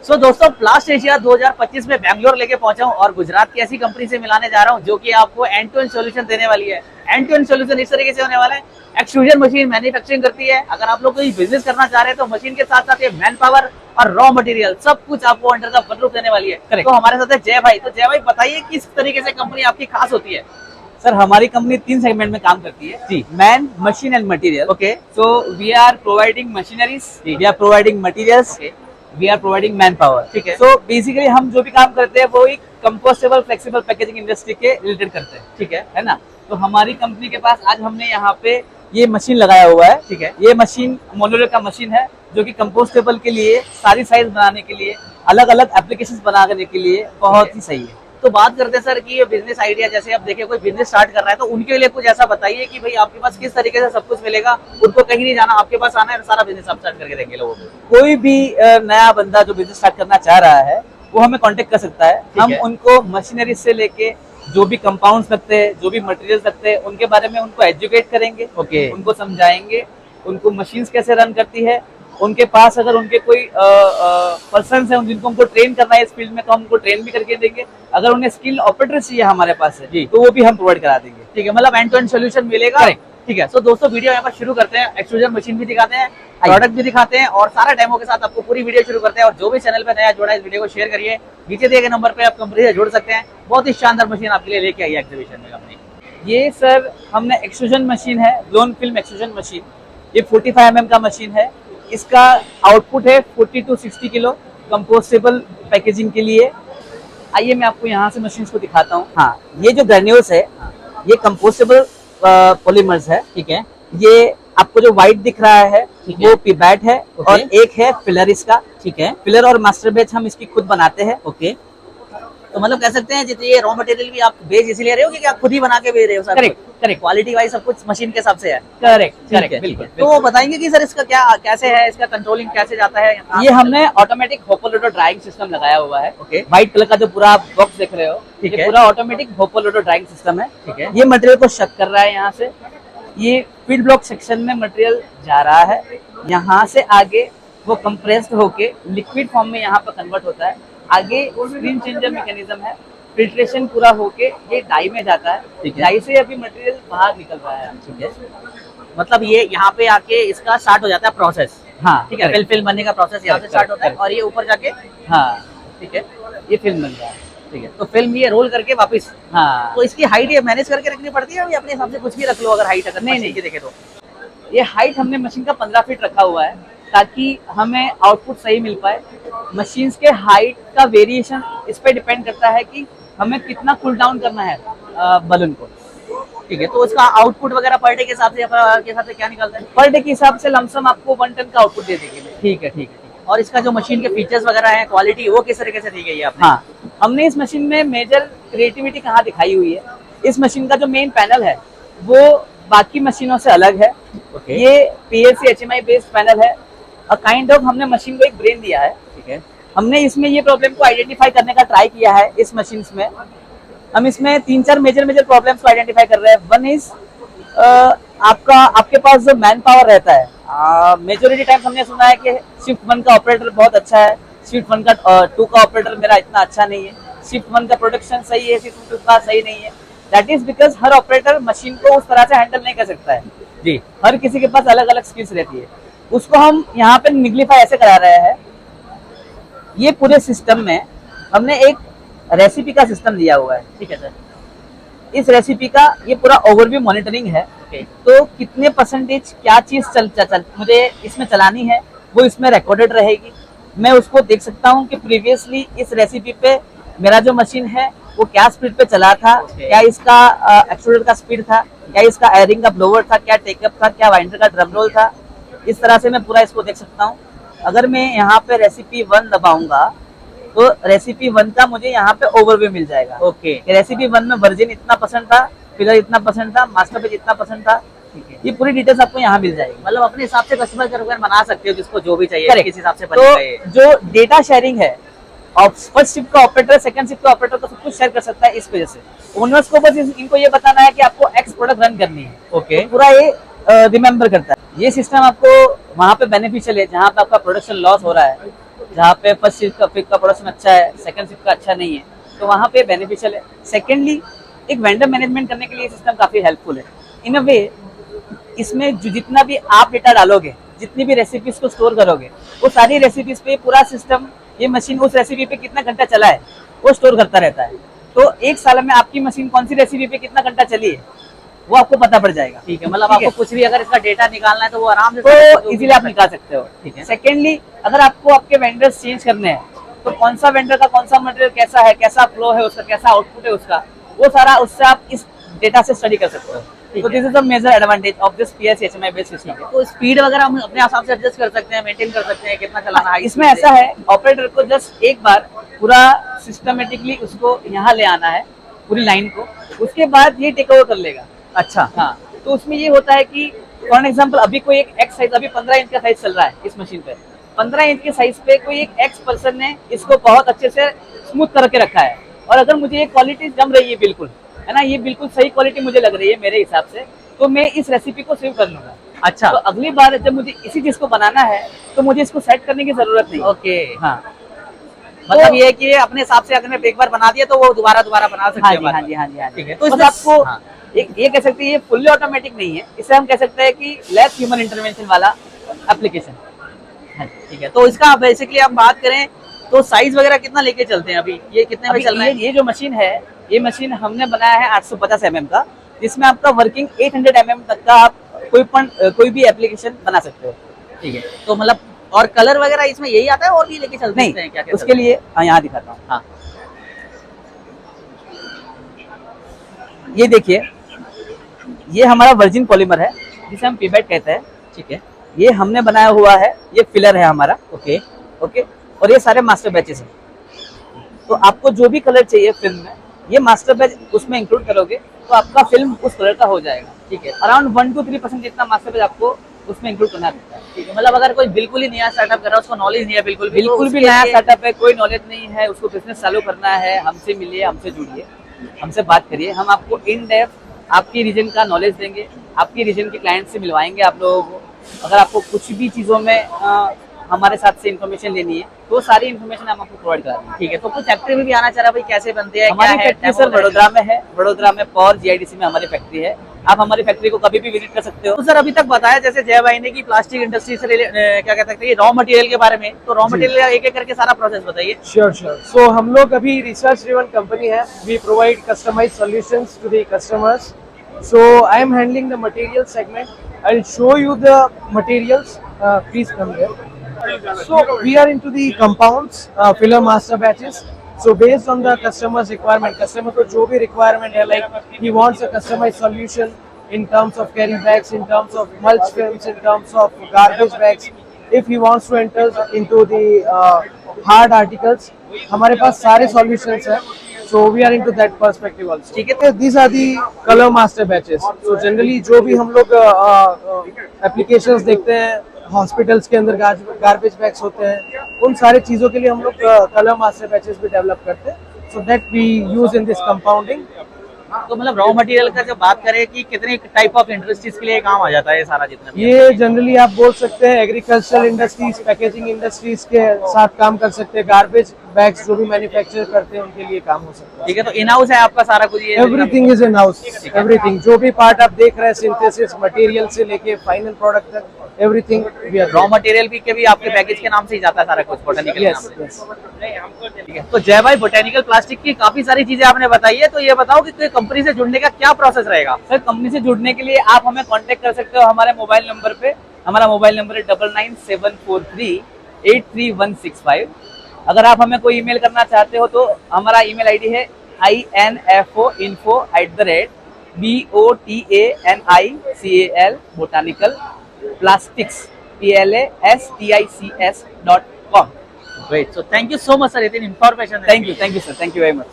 सो दोस्तों प्लास्ट एशिया 2025 में बैंगलोर लेके पहुंचा हूं और गुजरात की ऐसी कंपनी से मिलाने जा रहा हूं जो कि आपको एंड टू एंड सोल्यूशन देने वाली है। एंड टू एंड सोल्यूशन इस तरीके से होने वाला है, एक्सट्रूजन मशीन मैन्युफैक्चरिंग करती है। अगर आप लोग कोई बिजनेस करना चाह रहे हैं तो मशीन के साथ साथ ये मैन पावर और रॉ मटेरियल सब कुछ आपको अंडर द वन रूफ देने वाली है। तो हमारे साथ है जय भाई। तो जय भाई बताइए किस तरीके से कंपनी आपकी खास होती है। सर हमारी कंपनी 3 सेगमेंट में काम करती है जी। Man, machine and material. Okay. So we are providing machineries, we are providing materials, we are providing manpower. ठीक है। सो बेसिकली हम जो भी काम करते हैं वो एक कंपोस्टेबल फ्लेक्सिबल पैकेजिंग इंडस्ट्री के रिलेटेड करते हैं। ठीक है ना। तो हमारी कंपनी के पास आज हमने यहाँ पे ये मशीन लगाया हुआ है। ठीक है। ये मशीन मोनोलर का मशीन है जो कि कंपोस्टेबल के लिए, सारी साइज बनाने के लिए, अलग अलग एप्लीकेशंस बनाने के लिए बहुत ही सही है। तो बात करते हैं सर कि ये बिजनेस आइडिया, जैसे आप देखिए कोई बिजनेस स्टार्ट कर रहा है तो उनके लिए कुछ ऐसा बताइए कि भाई आपके पास किस तरीके से सब कुछ मिलेगा, उनको कहीं नहीं जाना, आपके पास आना है, सारा बिजनेस आप स्टार्ट करके देंगे लोगों को। कोई भी नया बंदा जो बिजनेस स्टार्ट करना चाह रहा है वो हमें कांटेक्ट कर सकता है। हम उनको मशीनरी से लेके जो भी कंपाउंड्स लगते हैं, जो भी मटेरियल्स लगते हैं, उनके बारे में उनको एजुकेट करेंगे। उनको समझाएंगे, उनको मशीन्स कैसे रन करती है। उनके पास अगर उनके कोई पर्सन है जिनको हमको ट्रेन करना है इस फील्ड में तो हम उनको ट्रेन भी करके देंगे। अगर उन्हें स्किल ऑपरेटर चाहिए हमारे पास है जी, तो वो भी हम प्रोवाइड करा देंगे। ठीक है, मतलब एंड टू एंड सोल्यूशन मिलेगा। ठीक है। तो दोस्तों वीडियो यहाँ पर शुरू करते हैं। एक्सट्रूजन मशीन भी दिखाते हैं, प्रोडक्ट भी दिखाते हैं और सारा डेमो के साथ आपको पूरी वीडियो शुरू करते हैं। और जो भी चैनल पे नया जुड़ा है इस वीडियो को शेयर करिए, नीचे दिए गए नंबर पे आप कंपनी से जुड़ सकते हैं। बहुत ही शानदार मशीन आपके लिए लेके आई है एग्जीबिशन में कंपनी। ये सर हमने एक्सट्रूजन मशीन है, ब्लोन फिल्म एक्सट्रूजन मशीन। ये 45 mm का मशीन है। इसका आउटपुट है 40 to 60 किलो कंपोस्टेबल पैकेजिंग के लिए। आइए मैं आपको यहाँ से मशीन को दिखाता हूँ। हाँ, ये जो ग्रेन्यूल्स है ये कंपोस्टेबल पॉलीमर्स है। ठीक है। ये आपको जो व्हाइट दिख रहा है वो पीबैट है और एक है फिलर इसका। ठीक है। फिलर और मास्टर बैच हम इसकी खुद बनाते हैं। ओके। तो मतलब कह सकते हैं जितने ये रॉ मटेरियल भी आप बेच इसीलिए रहे हो कि आप खुद ही बना के बेच रहे हो? Correct correct. क्वालिटी वाइज सब कुछ मशीन के हिसाब से है। करेक्ट करेक्ट, बिल्कुल। तो वो बताएंगे कि सर इसका क्या कैसे है, इसका कंट्रोलिंग कैसे जाता है? ये हमने ऑटोमेटिक होपोलोटो ड्राइंग सिस्टम लगाया हुआ है। ओके। व्हाइट कलर का जो पूरा बॉक्स देख रहे हो, ठीक ये है। पूरा ऑटोमेटिक होपोलोटो ड्राइंग सिस्टम है। ठीक है। ये मटेरियल को शक कर रहा है यहाँ से। ये फीड ब्लॉक सेक्शन में मटेरियल जा रहा है, यहाँ से आगे वो कंप्रेस्ड होके लिक्विड फॉर्म में यहाँ पर कन्वर्ट होता है। आगे स्क्रीन चेंजर मैकेनिज्म है, फिल्ट्रेशन पूरा होके ये डाई में जाता है। डाई से अभी मटेरियल बाहर निकल रहा है। ठीक है। मतलब ये यहाँ पे आके इसका स्टार्ट हो जाता है प्रोसेस। हाँ, ठीक है। फिल्म बनने का प्रोसेस यहाँ से स्टार्ट होता है और ये ऊपर जाके, हाँ ठीक है, ये फिल्म बन रहा है। ठीक है। तो फिल्म ये रोल करके वापस, हाँ, तो इसकी हाइट ये मैनेज करके रखनी पड़ती है या अपने हिसाब से कुछ भी रख लो अगर हाइट अगर नहीं देखे तो? ये हाइट हमने मशीन का 15 फीट रखा हुआ है ताकि हमें आउटपुट सही मिल पाए। मशीन्स के हाइट का वेरिएशन इस पे डिपेंड करता है कि हमें कितना कूल डाउन करना है बलून को। ठीक है। तो इसका आउटपुट वगैरह पर डे के हिसाब से क्या निकलता है? पर डे के हिसाब से लमसम आपको 1 टन का आउटपुट दे देगी। ठीक है, ठीक है। और इसका जो मशीन के फीचर्स वगैरह है, क्वालिटी, वो किस तरीके से दी गई है आपने? हाँ, हमने इस मशीन में मेजर क्रिएटिविटी कहाँ दिखाई हुई है। इस मशीन का जो मेन पैनल है वो बाकी मशीनों से अलग है। ये PLC HMI बेस्ड पैनल है। काइंड ऑफ हमने मशीन को एक ब्रेन दिया है। ठीक है। हमने इसमें ये प्रॉब्लम को आइडेंटिफाई करने का ट्राई किया है। इस मशीन में हम इसमें 3-4 मेजर प्रॉब्लम्स को आइडेंटिफाई कर रहे हैं। वन इज आपके पास जो मैन पावर रहता है, मेजोरिटी टाइम हमने सुना है कि शिफ्ट 1 का ऑपरेटर बहुत अच्छा है, शिफ्ट 1 का 2 का ऑपरेटर मेरा इतना अच्छा नहीं है, शिफ्ट 1 का प्रोडक्शन सही है, शिफ्ट 2 का सही नहीं है। That is because her operator machine को उस तरह से हैंडल नहीं कर सकता है जी। हर किसी के पास अलग अलग स्किल्स रहती है। उसको हम यहाँ पे निग्लिफाई ऐसे करा रहे हैं। ये पूरे सिस्टम में हमने एक रेसिपी का सिस्टम दिया हुआ है। ठीक है सर। इस रेसिपी का ये पूरा ओवरव्यू मॉनिटरिंग है। तो कितने परसेंटेज क्या चीज मुझे इसमें चलानी है वो इसमें रिकॉर्डेड रहेगी। मैं उसको देख सकता हूँ कि प्रीवियसली इस रेसिपी पे मेरा जो मशीन है वो क्या स्पीड पे चला था, क्या इसका एक्सट्रूडर का स्पीड था, क्या इसका एयरिंग का ब्लोवर था, क्या टेकअप था, क्या वाइंडर का ड्रम रोल था। इस तरह से मैं पूरा इसको देख सकता हूँ। अगर मैं यहाँ पे रेसिपी 1 दबाऊंगा तो रेसिपी 1 का मुझे यहाँ पे ओवरव्यू मिल जाएगा। ओके। रेसिपी 1 में वर्जिन इतना परसेंट था, फिलर इतना परसेंट था, मास्टर पेज इतना परसेंट था। ठीक है। ये पूरी डिटेल्स आपको यहाँ मिल जाएगी। मतलब अपने हिसाब से कस्टमर का बना सकते हो जिसको जो भी चाहिए किस हिसाब से तो जो डेटा शेयरिंग है, फर्स्ट शिफ्ट का ऑपरेटर सेकंड शिफ्ट का ऑपरेटर को सब कुछ शेयर कर सकता है। इस वजह से ओनर्स को बस इनको ये बताना है कि आपको एक्स प्रोडक्ट रन करनी है। ओके। पूरा ये रिमेम्बर करता है। ये सिस्टम आपको वहाँ पे बेनिफिशियल है जहाँ पे आपका प्रोडक्शन लॉस हो रहा है। जहाँ पे फर्स्ट शिफ्ट का प्रोडक्शन अच्छा है, सेकंड शिफ्ट का अच्छा नहीं है, तो वहाँ पे बेनिफिशियल है। सेकेंडली एक वेंडर मैनेजमेंट करने के लिए सिस्टम काफी हेल्पफुल है इन अ वे। इसमें जितना भी आप डेटा डालोगे, जितनी भी रेसिपीज को स्टोर करोगे, वो सारी रेसिपीज पे पूरा सिस्टम, ये मशीन उस रेसिपी पे कितना घंटा चला है वो स्टोर करता रहता है। तो एक साल में आपकी मशीन कौन सी रेसिपी पे कितना घंटा चली है वो आपको पता पड़ जाएगा। ठीक है, मतलब आपको कुछ भी अगर इसका डेटा निकालना है तो वो आराम से तो इजीली आप निकाल सकते हो। ठीक है। सेकेंडली अगर आपको आपके वेंडर्स चेंज करने हैं तो कौन सा वेंडर का कौन सा मटेरियल कैसा है, कैसा फ्लो है उसका, कैसा आउटपुट है उसका, वो सारा उससे आप इस डेटा से स्टडी कर सकते हो। तो this is the major advantage of this PLC HMI based system. तो स्पीड वगैरह हम अपने हिसाब से एडजस्ट कर सकते हैं, मेंटेन कर सकते हैं कितना चलाना है। इसमें ऐसा है, ऑपरेटर को जस्ट एक बार पूरा सिस्टमेटिकली उसको यहाँ ले आना है पूरी लाइन को, उसके बाद ये टेक ओवर कर लेगा। अच्छा, हाँ, तो उसमें ये होता है कि फॉर एग्जाम्पल अभी कोई एक एक्स साइज, अभी 15 इंच का साइज चल रहा है इस मशीन पे, 15 इंच के साइज पे कोई एक एक्स पर्सन ने इसको बहुत अच्छे से स्मूथ करके रखा है, और अगर मुझे ये क्वालिटी जम रही है बिल्कुल, है ना, ये बिल्कुल सही क्वालिटी मुझे लग रही है मेरे हिसाब से, तो मैं इस रेसिपी को सेव कर लूंगा। अच्छा, तो अगली बार जब मुझे इसी चीज को बनाना है तो मुझे इसको सेट करने की जरूरत नहीं। ओके, हाँ, मतलब ये है कि अपने हिसाब से अगर मैं एक बार बना दिया तो वो दोबारा बना सकते हाँ हैं। जी, हाँ जी, हाँ जी, हाँ जी। ठीक है, तो तो इसमें इसमें आपको हाँ। एक ये कह सकते हैं, ये फुल्ली ऑटोमेटिक नहीं है, इसे हम कह सकते हैं कि लेस ह्यूमन इंटरवेंशन वाला एप्लीकेशन। ठीक है, तो इसका बेसिकली आप बात करें तो साइज वगैरह कितना लेके चलते हैं अभी, ये कितने में चल रहा है? ये जो मशीन है, ये मशीन हमने बनाया है 850 mm का, जिसमें आपका वर्किंग 800 mm तक का आप कोई भी एप्लीकेशन बना सकते हो। ठीक है, तो मतलब और कलर वगैरह इसमें यही आता है और भी लेके चलते नहीं, हैं क्या? उसके लिए यहाँ दिखाता हूँ। हाँ, ये देखिए, ये हमारा वर्जिन पॉलीमर है जिसे हम पीबैट कहते हैं। ठीक है, ये हमने बनाया हुआ है, ये फिलर है हमारा। ओके ओके, और ये सारे मास्टर बैचेस हैं। तो आपको जो भी कलर चाहिए फिल्म में, ये मास्टर बैच उसमें इंक्लूड करोगे तो आपका फिल्म उस कलर का हो जाएगा। ठीक है, अराउंड 1 to 3% जितना मास्टर बैच आपको उसमें इंक्लूड करना पड़ता है। ठीक है, मतलब अगर कोई बिल्कुल ही नया स्टार्टअप कर रहा है, उसको नॉलेज नहीं है बिल्कुल भी नया सेटअप है, कोई नॉलेज नहीं है, उसको बिजनेस चालू करना है, हमसे मिलिए, हमसे जुड़िए, हमसे बात करिए, हम आपको इन डेप्थ आपकी रीजन का नॉलेज देंगे, आपकी रीजन के क्लाइंट से मिलवाएंगे आप लोगों को। अगर आपको कुछ भी चीज़ों में हमारे साथ से इन्फॉर्मेशन लेनी है तो सारी इन्फॉर्मेशन हम आपको प्रोवाइड करा देंगे। ठीक है, तो कुछ फैक्ट्री में भी आना चाह रहा भाई, कैसे बनते हैं? हमारी फैक्ट्री सर वडोदरा में है, वडोदरा में पॉर जीआईडीसी में हमारी फैक्ट्री है। आप हमारी फैक्ट्री को कभी भी विजिट कर सकते हो। तो सर अभी तक बताया जैसे जय भाई ने कि प्लास्टिक इंडस्ट्री से क्या कहते हैं रॉ मटेरियल के बारे में, तो रॉ मटेरियल एक एक करके सारा प्रोसेस बताइए। श्योर। सो हम लोग अभी रिसर्च ड्रिवन कंपनी है, we provide customized solutions to the customers. So I am handling the material segment, I will show you the materials, please come here. So we are into the compounds, filler master batches. So based on the customer's requirement, customer को जो भी requirement है, like he wants a customized solution in terms of carry bags, in terms of mulch films, in terms of garbage bags. If he wants to enter into the hard articles, हमारे पास सारे solutions हैं. So we are into that perspective also. ठीक है, these are the color master batches. So generally जो भी हम लोग applications देखते हैं, हॉस्पिटल्स के अंदर गार्बेज बैग्स होते हैं, उन सारी चीज़ों के लिए हम लोग कलर मास्टर बैचेस भी डेवलप करते हैं, so that we use in this compounding. तो मतलब रॉ मटेरियल का जब बात करें कि कितने टाइप ऑफ इंडस्ट्रीज के लिए काम आ जाता है ये सारा जितना भी? ये जनरली आप बोल सकते हैं एग्रीकल्चरल इंडस्ट्रीज, पैकेजिंग इंडस्ट्रीज के साथ काम कर सकते हैं, गार्बेज बैग्स जो भी मैन्युफैक्चर करते हैं उनके लिए काम हो सकता है। ठीक है, तो इन हाउस है आपका सारा कुछ? ये everything is in house, everything जो भी पार्ट आप देख रहे हैं, सिंथेसिस मटेरियल से लेके फाइनल प्रोडक्ट तक, everything we are. Raw material भी के भी आपके पैकेज के नाम से ही जाता है सारा कुछ, बोटेनिकल के नाम से। ठीक है, तो जय भाई बोटेनिकल प्लास्टिक की काफी सारी चीजें आपने बताई है, तो ये बताओ कि कंपनी से जुड़ने का क्या प्रोसेस रहेगा? सर कंपनी से जुड़ने के लिए आप हमें कांटेक्ट कर सकते हो हमारे मोबाइल नंबर पे। हमारा मोबाइल नंबर है 9974383165। अगर आप हमें कोई ईमेल करना चाहते हो तो हमारा ईमेल आईडी है info@botanical botanical plastics plastics.com। Great. So thank you so much sir, इतनी information। Thank you sir, thank you very much.